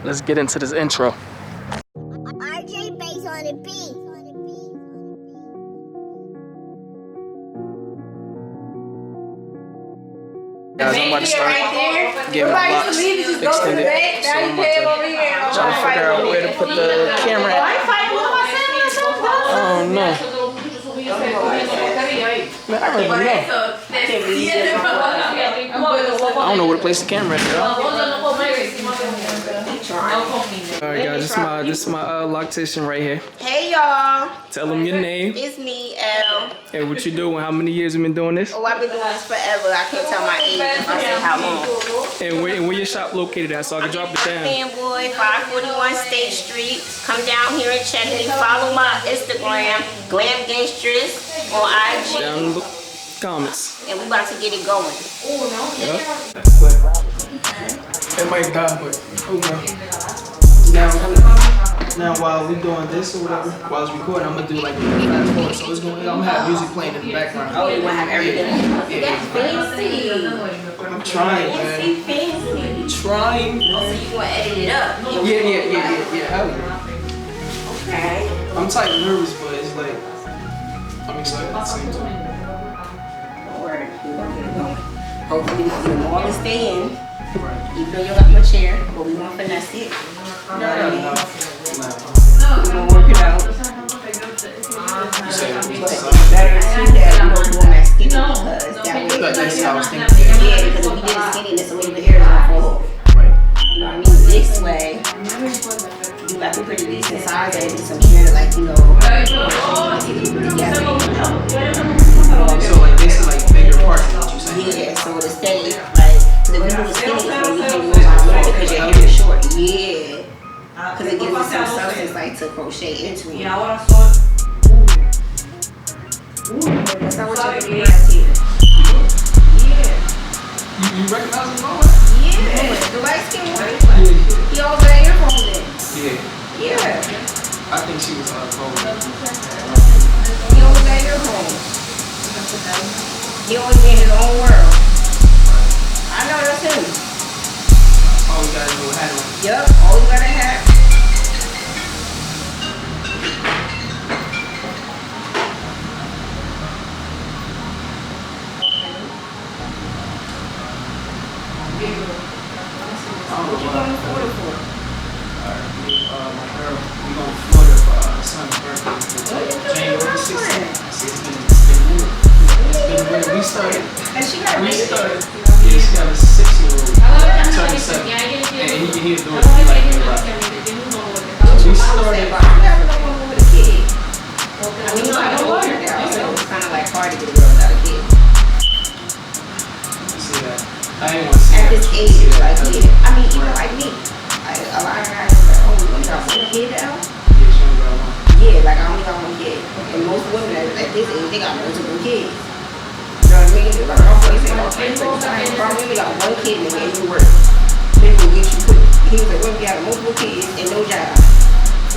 let's get into this intro. RJ bass on the beat. Guys, I'm about to start getting my Locs extended. So I'm about to try to figure out where to put the camera at. Oh no. Man, I don't even know. I don't know where to place the camera at, girl. Alright guys, this is my loctician right here. Hey y'all. Tell them your name. It's me, L. And what you doing? How many years you been doing this? Oh, I've been doing this forever. I can't tell my age if I say how long. And where your shop located at so I can drop it down? Fanboy, 541 State Street. Come down here and check me. Follow my Instagram, Glam Gangstress on IG. Down in the comments. And we about to get it going. Yep. It might die, but who knows? Now while we doing this or whatever, while it's recording, I'm gonna do like a fast forward. So it's gonna, I'm gonna have music playing in the background. Oh, you wanna have everything? Yeah. Fancy. I'm trying, man. Fancy. Trying. Oh, so you wanna edit it up? Yeah. Hell yeah. Okay. I'm type nervous, but it's like I'm excited at the same time. Don't worry, we're gonna get it going. Hopefully we can get them all to stay in. Even though you got my chair, but we gonna finesse it. No. We're gonna work it out. You say But better too that we don't do them as skinny because that way. that's how I was thinking. Yeah, because if we did it skinny, then some of the hair is gonna fall off. Right. You know what I mean? This way, you like a pretty decent size and some hair to like, you know, So like this is like bigger parts than what you saying. yeah, so to stay like, because if you do it skinny, it's gonna be hanging on my because your hair is short. Yeah. Because it gives you some substance like to crochet into it. That's not what you're doing right here. Yeah. You recognize him all? Yeah. The light skin one. He always got earphones in. Yeah. Yeah. I think she was cold. He always got earphones. He always in his own world. I know that's him. Always got a little hat on. Yup, always got a hat. What you going to Florida for? My girl, we going to Florida for son's birthday. January 16th. It's been weird. We started. And she got a baby. She got a 6-year-old. Turning 7. And he adored me like me a lot. We started. I never know one with a kid. I mean, you know, I don't work out, so it's kind of like hard to get a girl without a kid. You see that? I ain't want to see At that. this age, like, yeah. I mean, even like me. Like, a lot of guys are like, oh, you only got one kid now? Yeah, she only got one. Yeah, like, I only got one kid. And most women at this age, they got multiple kids. You know what I mean? They're like, oh, they say, okay, so probably only got one kid and then you work. They will get you put. He was like, well, we have multiple kids and no job.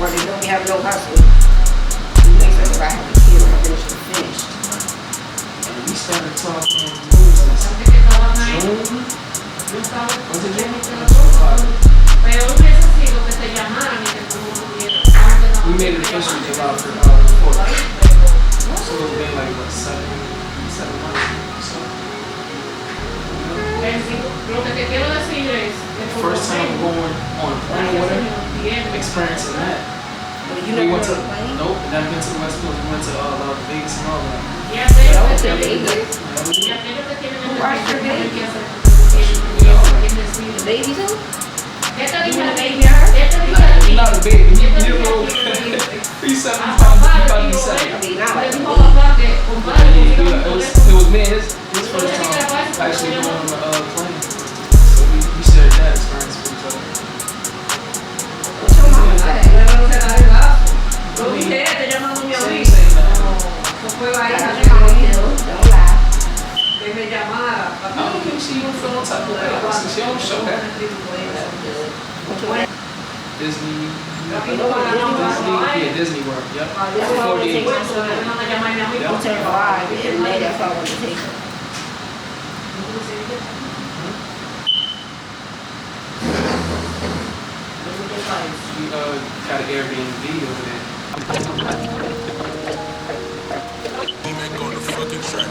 Or they don't have no hustle. You make sure if I have a kid, I'm finished. And we started talking. What was this? June? Was it June? We made it official July 4th. So it's been like what, 7 months. So. First time going on a plane or whatever, experiencing that. We went to, nope, never been to the West Coast. We went to Vegas and all that. I went to Vegas. Who watched your baby? The baby too? You want a baby or her? Not a baby. You know, he's 7 pounds. He's about to be 7. I mean, not like a baby. It was me and his first time actually going on the plane. So we shared that experience with each other. What's your mama say? Same How's your mama feel? Don't lie. I don't think she even feel no type of way. She don't show that. What you want? Disney. Yeah, Disney World. Yep. This is what we take. 48. I'm turning 5 in May. That's why I want to take her. probably got an Airbnb over there. D-Mac on the fucking track.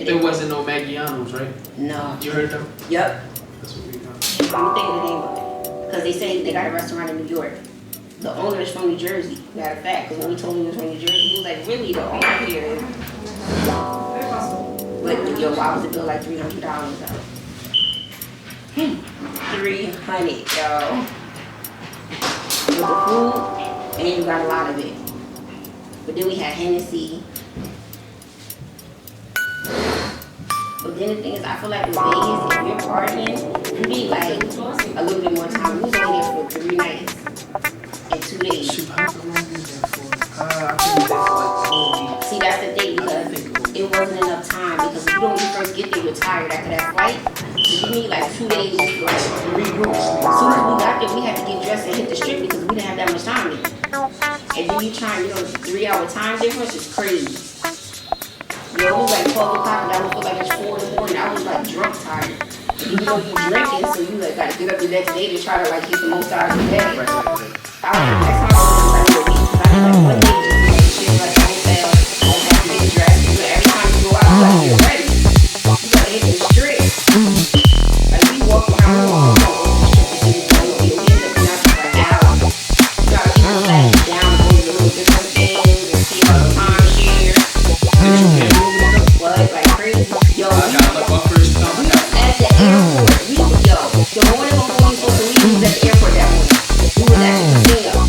It wasn't no Maggiano's, right? No. You heard them? Yep. That's what we got. Let me think of the name of it. Because they say they got a restaurant in New York. The owner is from New Jersey. Matter of fact, because when he told me he was from New Jersey, he was like, really, the owner here is. But yo, why was the bill like $300 though? 300, yo. With the food, and you got a lot of it. But then we had Hennessy. But then the thing is, I feel like with Vegas, if you're partying, you need like a little bit more time. We was only there for 3 nights and 2 days. Shoot, how long were you there for? I think we were there for like 4 weeks. See, that's the thing, because it wasn't enough time. Because if you don't first get there, you're tired after that flight. So you need like 2 days to like regroup. As soon as we got there, we had to get dressed and hit the strip because we didn't have that much time there. And then you try, 3-hour time difference is crazy. Yo, it was like 12 o'clock and I would feel like it's 4 in the morning. I was like drunk tired. And you know you drinking, so you like gotta get up the next day to try to like get the most out of the day. I was next time I was like a week, because I was like one day just shit like don't fail, don't have to get dressed. But every time you go out, you gotta get ready. You gotta hit the strip. Like we walk around, we walk the strip and you end up not for an hour. You gotta keep the flag down, go to the different things and see how the time share. What? Like crazy? Yo, I got like my first time. we was at the airport. The morning before we was supposed to leave, we was at the airport that morning. We was at the casino.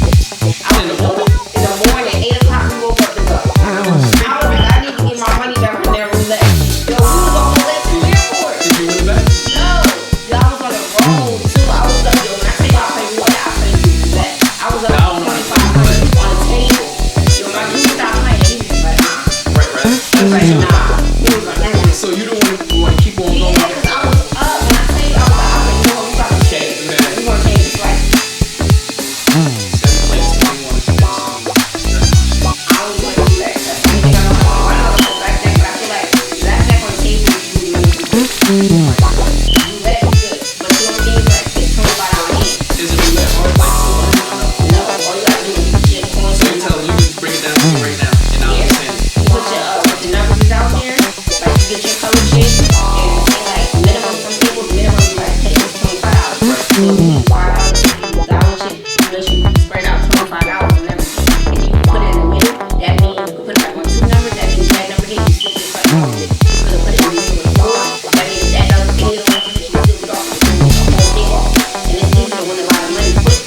In the morning, 8 o'clock, we woke up to go. I was like, I need to get my money back from there roulette. Yo, we was on roulette to the airport. Did you win it back? No, yo, I was on the road too. I was up, yo, when I say I play roulette, I play roulette. I was up to 2,500 on the table. Yo, my dude stopped playing. He was like, Right. he was like, nah. He was like, nah. So you don't want to keep on Yeah, going? because I was up, when I say I was like, you know what, we got to change. We gonna change the flight. Seven places we want to do. I don't want to do that. I think I don't know. I know it's like that, but I feel like that check on the table is really good. Roulette is good, but the only thing is like it's $25 each. Is it roulette hard? Like, No, all you gotta do is put your coins so you tell them you can bring it down to me right now, and I'll Yeah. understand. Put the numbers out there, like you get your color shit, and say like minimum from people, minimum you like pay is $25. So $5, $1 shit, unless you spread out $25 and everything. If you put it in the middle, that means you can put it like on 2 numbers, that means that number here, you still get something off it. You could put it in the middle of 4, that means that number here, you still get off it. You get the whole thing off. And it's easy to win a lot of money quick.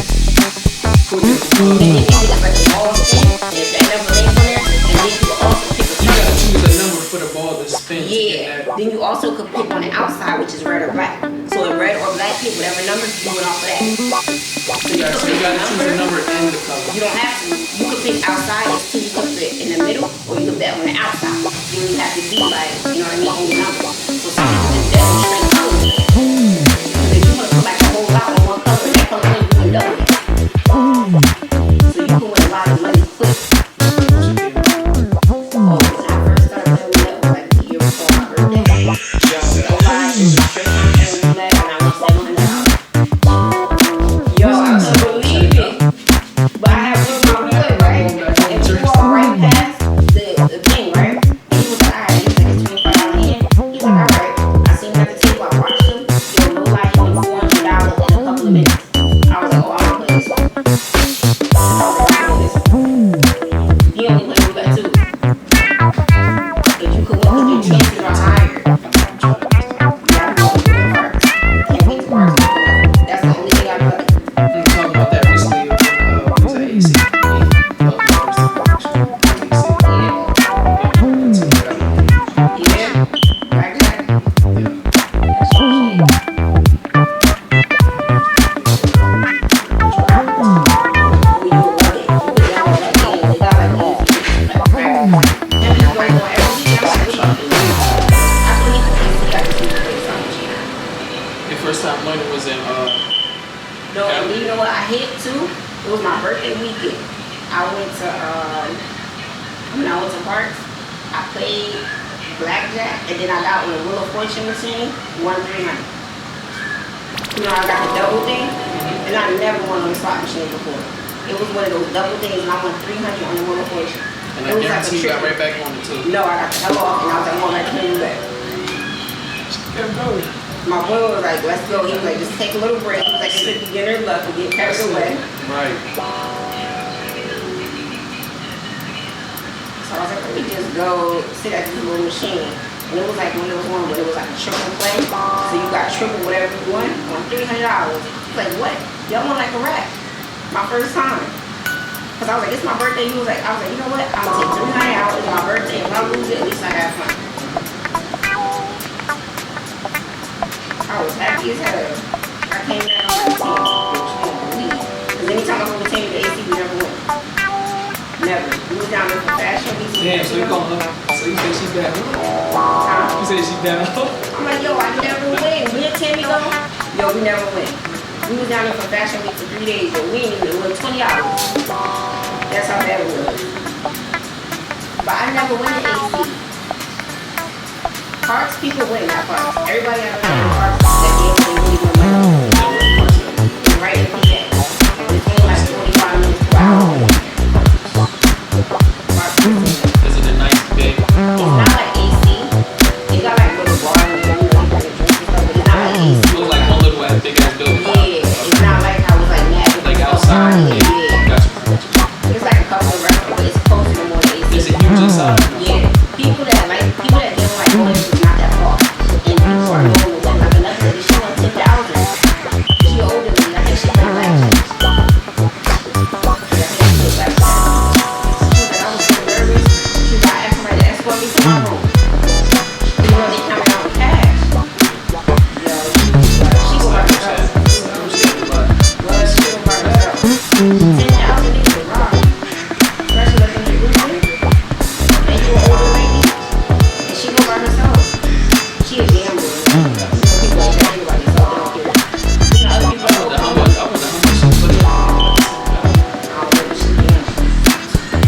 And then you get like a ball thing, and if that number lays on there, and then you also pick a You gotta choose a number for the ball to spin. To yeah, get that. then you also could pick on the outside, which is red or black. So in red or black, pick whatever numbers you do it off of that. So You gotta choose a number and the color. You don't have to. You could pick outside, it's 2, you could put in the middle, or you could bet on the outside. You don't have to be like, you know what I mean, on the number. So some people just bet on straight colors. Because if you want to put like a whole lot on one color, that color ain't doing double. So you can win a lot of money quick. Oh, when I first started playing that was like the year before my birthday. Yo, I couldn't believe it. But I have to do my good, right? And we walked right past birthday weekend, I went to Parks. I played blackjack, and then I got on the Wheel of Fortune machine, won $300. You know, I got the double thing, and I never won on the slot machine before. It was one of those double things, and I won $300 on the Wheel of Fortune. And I guarantee you got right back on it too. No, I got the hell off, and I was like, I'm gonna let you back. Kept going. My boy was like, let's go. He was like, just take a little break. He was like, it's a beginner luck and get carried away. Right. So I was like, let me just go sit at this little machine. And it was like one of those ones where it was like a triple play. So you got triple whatever you want on $300. He's like, what? Y'all want like a rack? My first time. Cause I was like, it's my birthday. I was like, you know what? I'm gonna take $300 out. It's my birthday. If I lose it, at least I have fun. I was happy as hell. I came down on the team, which you won't believe. Cause anytime I go to the team with the AC, we never win. Never. We was down there for fashion. Damn, so you calling her? So you say she bad? You say she bad? I'm like, yo, I never win. Me and Tammy go, yo, we never win. We was down there for fashion week for 3 days, but we didn't even win 20 hours. That's how bad it was. But I never win the AC. Parks, people win that parks. Everybody out there in parks that game really win money. Right in the end. It's only like 45 minutes per hour. Is it a nice big? It's not like AC. It got like little bar in there, you know, you can drink and stuff, but it's not like AC. It was like one little ass big ass building. Yeah, it's not like how it's like magic. Like outside. Yeah. Gotcha. It's like a couple of restaurants, but it's closer to more AC. Is it huge inside? Yeah. People that don't like going is not that far. And people are going with like another lady, she won 10,000. She older than me, I think she played blackjack. Yeah, I think she played blackjack. She was like, I was so nervous. She was like, I asked somebody to escort me to my room. You know, they coming out with cash. Yo, she go by herself. Well, she go by herself. 10,000 niggas are wrong. Especially like in the group. And you an older lady, and she go by herself. She a gambler. People like that anybody, so I don't care. You know, other people don't. I wonder how much she put in. I don't know if she gambler. She was like, yo,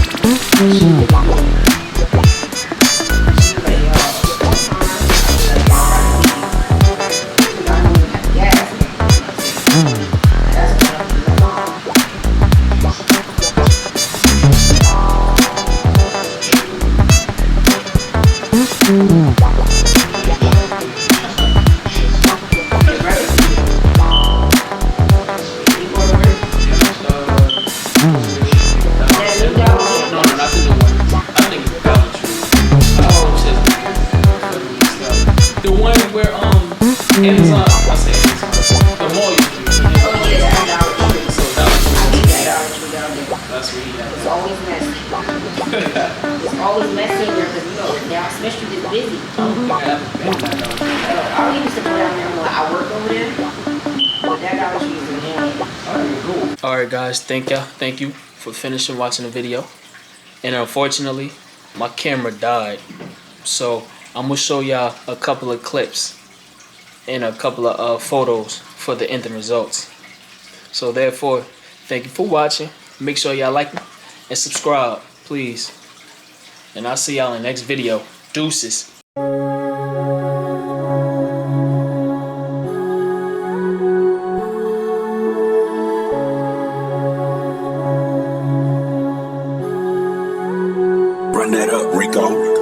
Amazon, I say Amazon. The mall you do. oh yeah, that's So that was That's where he It's always messy. It's always messy in there because, you know, now Smith Street is busy. I used to go down there when I work over there. But that Dollar Tree is a hand. Alright guys, thank you for finishing watching the video. And unfortunately, my camera died. So I'm gonna show y'all a couple of clips and a couple of photos for the ending results. So therefore, thank you for watching. Make sure y'all like and subscribe, please. And I'll see y'all in the next video. Deuces. Run that up, Rico.